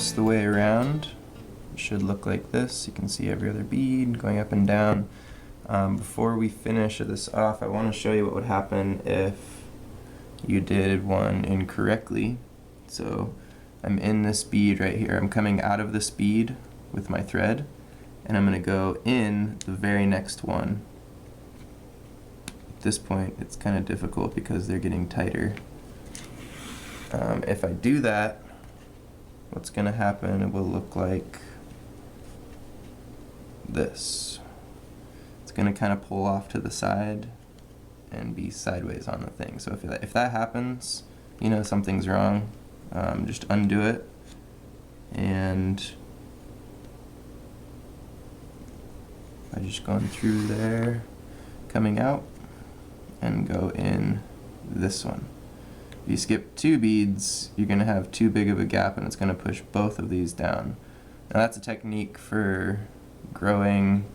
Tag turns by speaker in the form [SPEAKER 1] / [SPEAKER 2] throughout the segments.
[SPEAKER 1] rest of the way around, it should look like this. You can see every other bead going up and down. Before we finish this off, I want to show you what would happen if you did one incorrectly. So I'm in this bead right here. I'm coming out of this bead with my thread, and I'm going to go in the very next one. At this point, it's kind of difficult because they're getting tighter. If I do that, what's going to happen, it will look like this. It's going to kind of pull off to the side and be sideways on the thing. So if that happens, you know something's wrong. Just undo it and by just going through there, coming out, and go in this one. If you skip 2 beads, you're going to have too big of a gap and it's going to push both of these down. Now that's a technique for growing,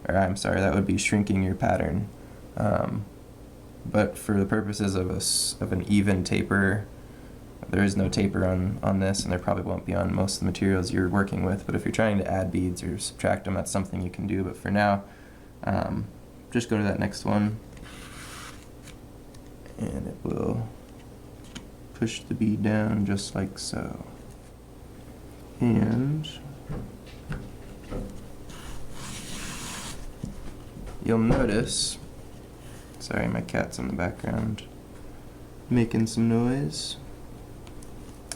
[SPEAKER 1] or I'm sorry, that would be shrinking your pattern. But for the purposes of an even taper, there is no taper on this, and there probably won't be on most of the materials you're working with, but if you're trying to add beads or subtract them, that's something you can do. But for now, just go to that next one, and it will push the bead down just like so. And you'll notice, sorry, my cat's in the background making some noise.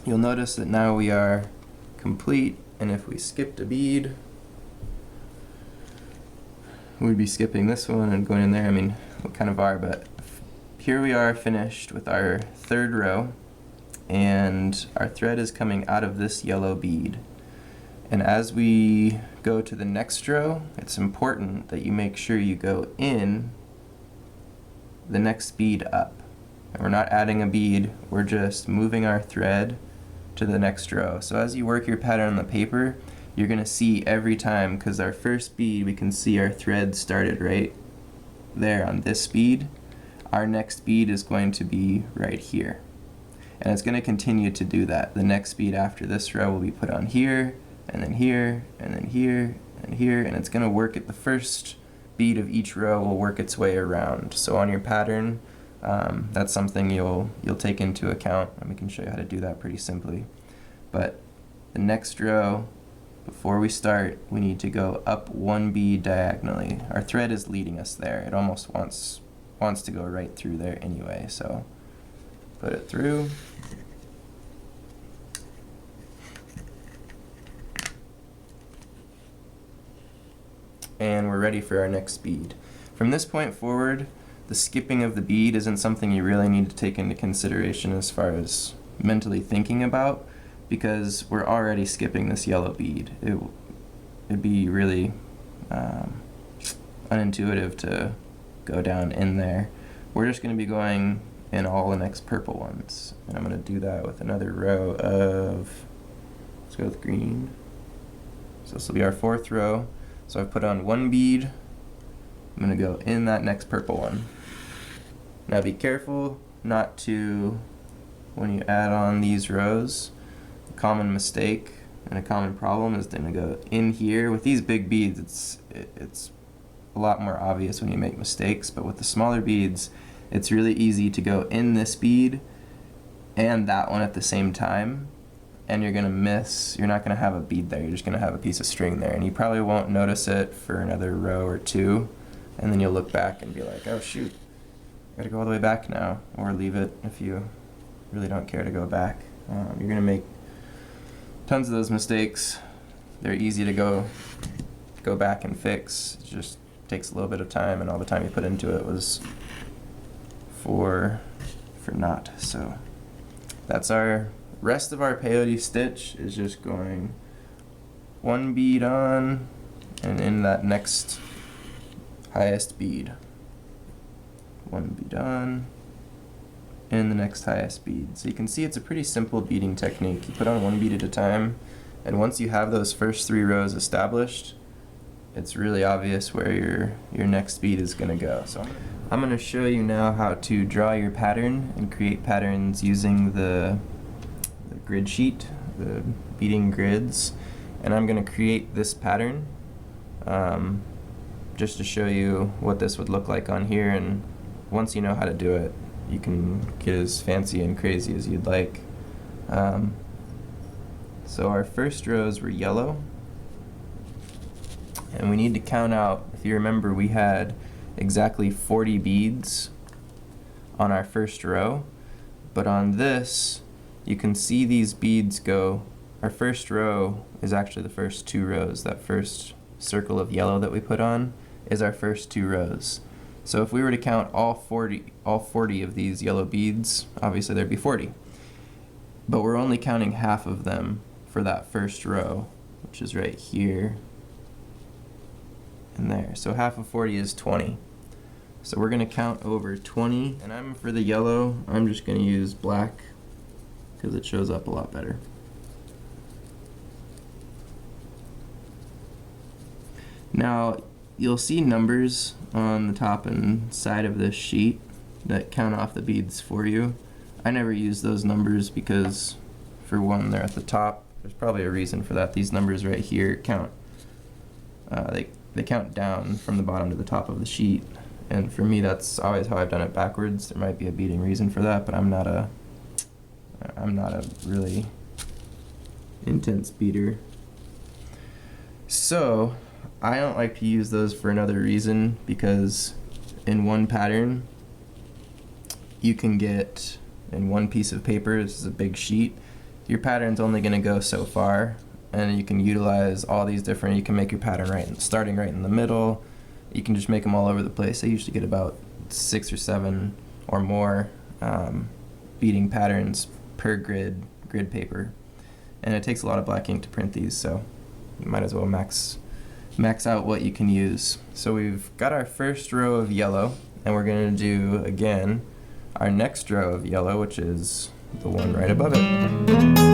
[SPEAKER 1] You'll notice that now we are complete, and if we skipped a bead, we'd be skipping this one and going in there. I mean, we kind of are, but here we are finished with our 3rd row, and our thread is coming out of this yellow bead. And as we go to the next row, it's important that you make sure you go in the next bead up. And we're not adding a bead, we're just moving our thread to the next row. So as you work your pattern on the paper, you're going to see every time, because our first bead, we can see our thread started right there on this bead. Our next bead is going to be right here. And it's going to continue to do that. The next bead after this row will be put on here, and then here, and then here, and here, and it's going to work at the first bead of each row will work its way around. So on your pattern, that's something you'll take into account, and we can show you how to do that pretty simply. But the next row, before we start, we need to go up 1 bead diagonally. Our thread is leading us there. It almost wants to go right through there anyway, so put it through. And we're ready for our next bead. From this point forward, the skipping of the bead isn't something you really need to take into consideration as far as mentally thinking about, because we're already skipping this yellow bead. It'd be really unintuitive to go down in there. We're just going to be going in all the next purple ones, and I'm going to do that with another row of, let's go with green. So this will be our 4th row. So I've put on 1 bead. I'm going to go in that next purple one. Now be careful not to, when you add on these rows, a common mistake and a common problem is to go in here. With these big beads, it's a lot more obvious when you make mistakes, but with the smaller beads, it's really easy to go in this bead and that one at the same time, and you're going to miss, you're not going to have a bead there, you're just going to have a piece of string there, and you probably won't notice it for another row or 2, and then you'll look back and be like, oh shoot, I gotta go all the way back now, or leave it if you really don't care to go back. You're going to make tons of those mistakes. They're easy to go back and fix. It just takes a little bit of time, and all the time you put into it was for naught. So that's our rest of our peyote stitch, is just going 1 bead on and in that next highest bead. 1 bead on in the next highest bead. So you can see it's a pretty simple beading technique. You put on 1 bead at a time, and once you have those first 3 rows established, it's really obvious where your next bead is going to go. So I'm going to show you now how to draw your pattern and create patterns using the grid sheet, the beading grids, and I'm going to create this pattern just to show you what this would look like on here, and once you know how to do it, you can get as fancy and crazy as you'd like. So our first rows were yellow, and we need to count out, if you remember, we had exactly 40 beads on our first row, but on this you can see these beads go. Our first row is actually the first 2 rows. That first circle of yellow that we put on is our first 2 rows. So if we were to count all 40 of these yellow beads, obviously there'd be 40. But we're only counting half of them for that first row, which is right here and there. So half of 40 is 20. So we're going to count over 20, and for the yellow, I'm just going to use black because it shows up a lot better. Now, you'll see numbers on the top and side of this sheet that count off the beads for you. I never use those numbers because, for one, they're at the top. There's probably a reason for that. These numbers right here count, they count down from the bottom to the top of the sheet. And for me, that's always how I've done it backwards. There might be a beading reason for that, but I'm not a really intense beader. So I don't like to use those for another reason, because in one pattern you can get, in one piece of paper, this is a big sheet, your pattern's only going to go so far, and you can utilize all these different, you can make your pattern starting right in the middle. You can just make them all over the place. I usually get about 6 or 7 or more beading patterns per grid paper, and it takes a lot of black ink to print these, so you might as well max out what you can use. So we've got our first row of yellow, and we're going to do again our next row of yellow, which is the one right above it.